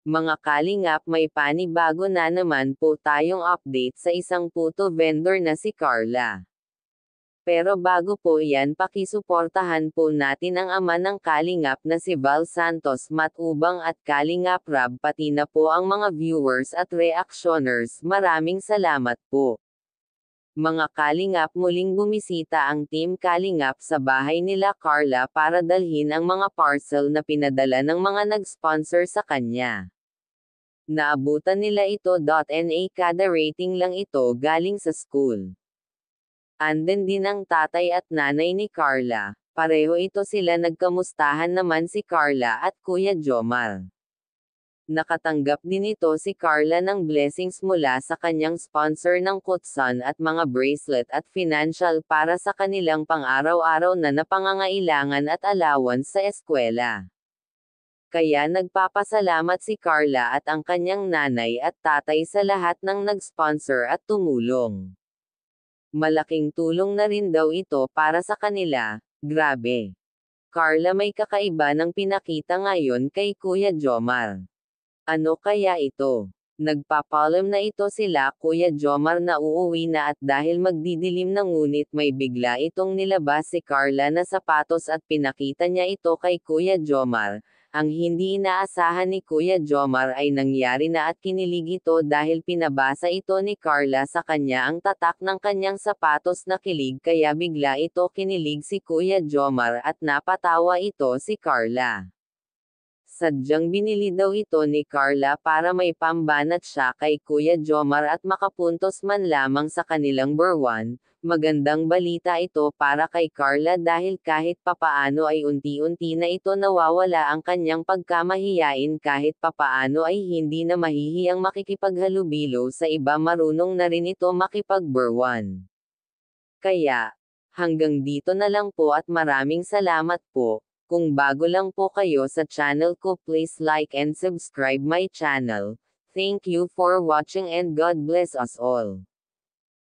Mga kalingap, may panibago na naman po tayong update sa isang puto vendor na si Carla. Pero bago po yan, pakisuportahan po natin ang ama ng kalingap na si Val Santos Matubang at Kalingap Rab, pati na po ang mga viewers at reactioners. Maraming salamat po. Mga kalingap, muling bumisita ang Team Kalingap sa bahay nila Carla para dalhin ang mga parcel na pinadala ng mga nag-sponsor sa kanya. Naabutan nila ito. Na kada rating lang ito galing sa school. Andun din ang tatay at nanay ni Carla. Pareho ito sila, nagkamustahan naman si Carla at Kuya Jomar. Nakatanggap din ito si Carla ng blessings mula sa kanyang sponsor ng kutsan at mga bracelet at financial para sa kanilang pang-araw-araw na napangangailangan at allowance sa eskwela. Kaya nagpapasalamat si Carla at ang kanyang nanay at tatay sa lahat ng nag-sponsor at tumulong. Malaking tulong na rin daw ito para sa kanila. Grabe. Carla, may kakaiba ng pinakita ngayon kay Kuya Jomar. Ano kaya ito? Nagpapalam na ito sila Kuya Jomar na uuwi na, at dahil magdidilim na, ngunit may bigla itong nilabas si Carla na sapatos at pinakita niya ito kay Kuya Jomar. Ang hindi inaasahan ni Kuya Jomar ay nangyari na, at kinilig ito dahil pinabasa ito ni Carla sa kanya ang tatak ng kanyang sapatos na kilig, kaya bigla ito kinilig si Kuya Jomar at napatawa ito si Carla. Sadyang binili daw ito ni Carla para may pambanat siya kay Kuya Jomar at makapuntos man lamang sa kanilang burwan. Magandang balita ito para kay Carla dahil kahit papaano ay unti-unti na ito nawawala ang kanyang pagkamahiyain, kahit papaano ay hindi na mahihiyang makikipaghalubilo sa iba, marunong na rin ito makipagburwan. Kaya, hanggang dito na lang po at maraming salamat po. Kung bago lang po kayo sa channel ko, please like and subscribe my channel. Thank you for watching and God bless us all.